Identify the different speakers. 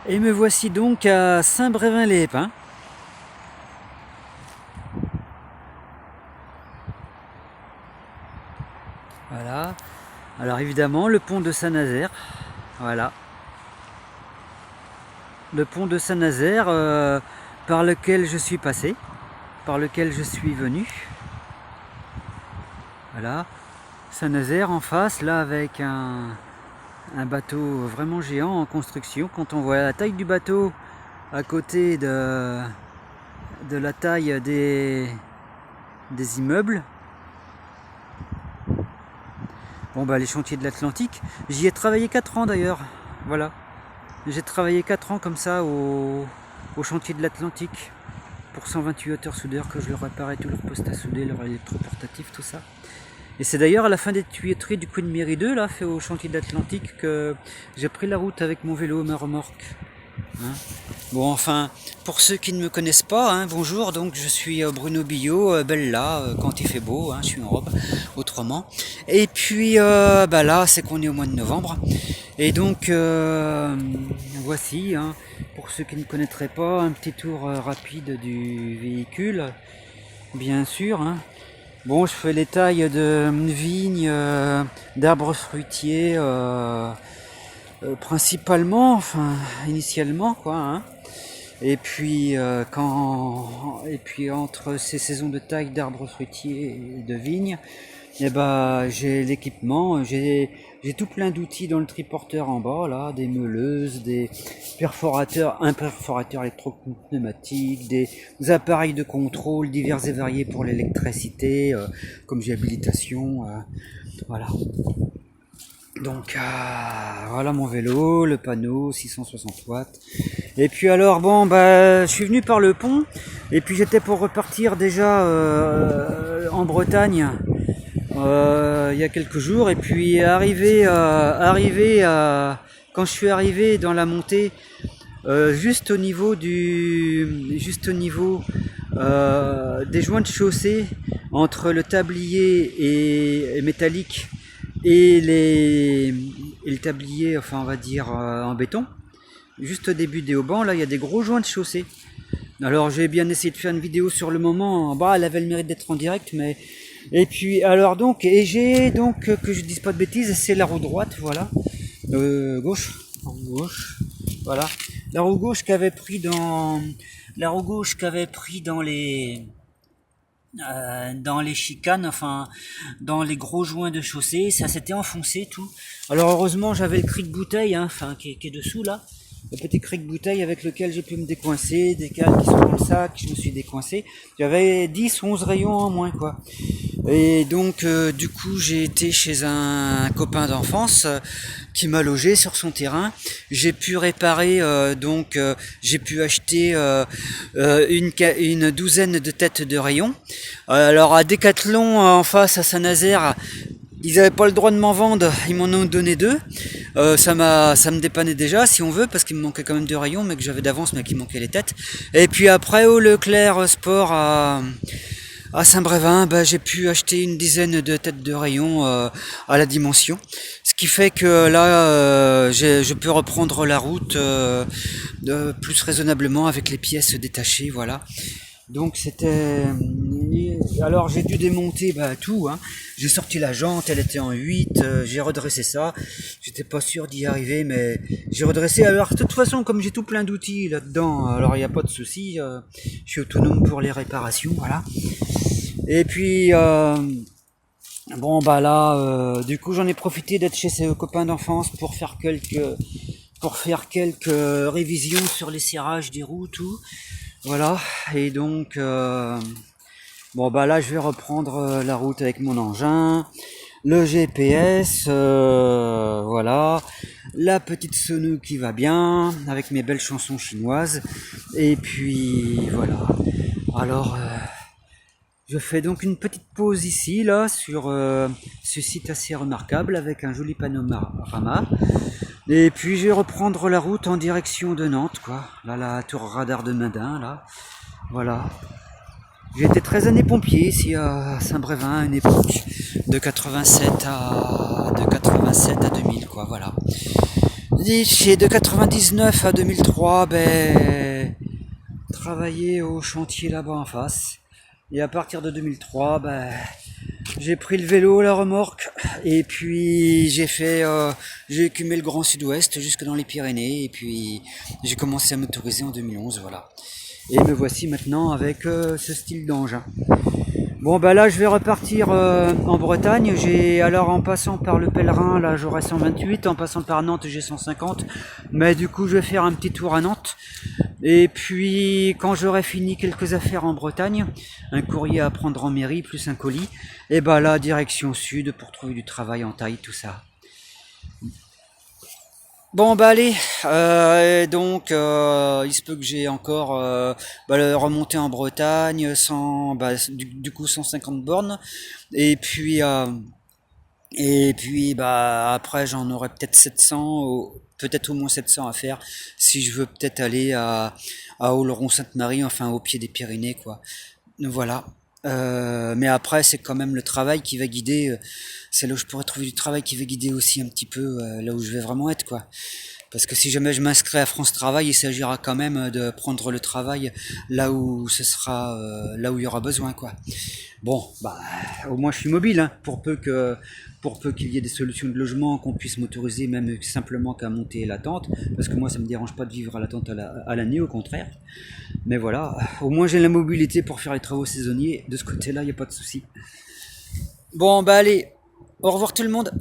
Speaker 1: Et me voici donc à Saint-Brévin-les-Pins. Voilà. Alors évidemment, le pont de Saint-Nazaire. Voilà. Le pont de Saint-Nazaire par lequel je suis passé, par lequel je suis venu. Voilà. Saint-Nazaire en face, là, avec un bateau vraiment géant en construction. Quand on voit la taille du bateau à côté de la taille des immeubles. Bon bah les chantiers de l'Atlantique, j'y ai travaillé 4 ans d'ailleurs, voilà. J'ai travaillé 4 ans comme ça au chantier de l'Atlantique pour 128 hauteurs soudeurs que je leur réparais tous leurs postes à souder, leurs électroportatifs, tout ça. Et c'est d'ailleurs à la fin des tuyauteries du Queen Mary 2, là, fait au chantier de l'Atlantique, que j'ai pris la route avec mon vélo, ma remorque. Hein. Bon, enfin, pour ceux qui ne me connaissent pas, hein, bonjour, donc je suis Bruno Billot, Bella, quand il fait beau, hein, je suis en robe, autrement. Et puis, bah là, c'est qu'on est au mois de novembre. Et donc, voici, hein, pour ceux qui ne connaîtraient pas, un petit tour rapide du véhicule, bien sûr. Hein. Bon, je fais les tailles de vignes, d'arbres fruitiers, principalement, enfin initialement quoi. Hein. Et puis entre ces saisons de taille d'arbres fruitiers et de vignes, eh ben j'ai l'équipement, j'ai tout plein d'outils dans le triporteur en bas là, des meuleuses, des perforateurs, un perforateur électropneumatique, des appareils de contrôle divers et variés pour l'électricité, comme j'ai habilitation, voilà. Donc voilà mon vélo, le panneau 660 watts. Et puis alors bon bah je suis venu par le pont et puis j'étais pour repartir déjà en Bretagne il y a quelques jours et puis quand je suis arrivé dans la montée juste au niveau des joints de chaussée entre le tablier et métallique et le tablier, enfin on va dire en béton, juste au début des haubans, là il y a des gros joints de chaussée. Alors j'ai bien essayé de faire une vidéo sur le moment, bah elle avait le mérite d'être en direct, mais et puis alors donc, et j'ai donc que je dise pas de bêtises, c'est la roue droite, voilà, gauche, voilà, la roue gauche qu'avait pris dans dans les chicanes, enfin dans les gros joints de chaussée, ça s'était enfoncé tout. Alors heureusement j'avais le cric-bouteille, hein, enfin qui est dessous là, le petit cric-bouteille avec lequel j'ai pu me décoincer, des cales qui sont dans le sac, je me suis décoincé. J'avais 10 ou 11 rayons en moins quoi. Et donc du coup j'ai été chez un copain d'enfance qui m'a logé sur son terrain. J'ai pu réparer j'ai pu acheter une douzaine de têtes de rayons. Alors à Decathlon en face à Saint-Nazaire, ils n'avaient pas le droit de m'en vendre, ils m'en ont donné 2. Ça me dépannait déjà si on veut parce qu'il me manquait quand même 2 rayons mais que j'avais d'avance mais qu'il manquait les têtes. Et puis après au Leclerc Sport à Saint-Brévin, bah, j'ai pu acheter une dizaine de têtes de rayons à la dimension. Ce qui fait que là, je peux reprendre la route plus raisonnablement avec les pièces détachées, voilà. Donc c'était... Alors j'ai dû démonter tout, hein. J'ai sorti la jante, elle était en 8, j'ai redressé ça. J'étais pas sûr d'y arriver, mais j'ai redressé. Alors de toute façon, comme j'ai tout plein d'outils là-dedans, alors il n'y a pas de souci. Je suis autonome pour les réparations, voilà. Et puis bon bah là, du coup j'en ai profité d'être chez ces copains d'enfance pour faire quelques révisions sur les serrages des roues, tout. Voilà, et donc bon bah là je vais reprendre la route avec mon engin, le GPS, voilà, la petite sono qui va bien, avec mes belles chansons chinoises, et puis voilà. Alors je fais donc une petite pause ici, là, sur ce site assez remarquable, avec un joli panorama. Et puis je vais reprendre la route en direction de Nantes, quoi. Là, la tour radar de Medin, là. Voilà. J'ai été 13 années pompier ici à Saint-Brévin à une époque, de 87 à 2000 quoi, voilà. Et de 99 à 2003, ben, travaillé au chantier là-bas en face. Et à partir de 2003, ben, j'ai pris le vélo, la remorque, et puis j'ai écumé le Grand Sud-Ouest jusque dans les Pyrénées, et puis j'ai commencé à motoriser en 2011, voilà. Et me voici maintenant avec ce style d'engin. Bon bah là je vais repartir en Bretagne. Alors en passant par le Pèlerin, là j'aurai 128, en passant par Nantes j'ai 150, mais du coup je vais faire un petit tour à Nantes. Et puis quand j'aurai fini quelques affaires en Bretagne, un courrier à prendre en mairie plus un colis, et bah là direction sud pour trouver du travail en taille, tout ça. Bon bah allez, il se peut que j'ai encore remonté en Bretagne du coup 150 bornes et puis bah après j'en aurai peut-être 700 peut-être au moins 700 à faire si je veux peut-être aller à Oloron-Sainte-Marie, enfin au pied des Pyrénées quoi. Voilà. Mais après, c'est quand même le travail qui va guider. C'est là où je pourrais trouver du travail qui va guider aussi un petit peu là où je vais vraiment être, quoi. Parce que si jamais je m'inscris à France Travail, il s'agira quand même de prendre le travail là où là où il y aura besoin, quoi. Bon, bah, au moins je suis mobile, hein, pour peu qu'il y ait des solutions de logement, qu'on puisse m'autoriser même simplement qu'à monter la tente, parce que moi ça me dérange pas de vivre à la tente à l'année, au contraire. Mais voilà, au moins j'ai la mobilité pour faire les travaux saisonniers, de ce côté-là, il n'y a pas de souci. Bon, bah allez, au revoir tout le monde.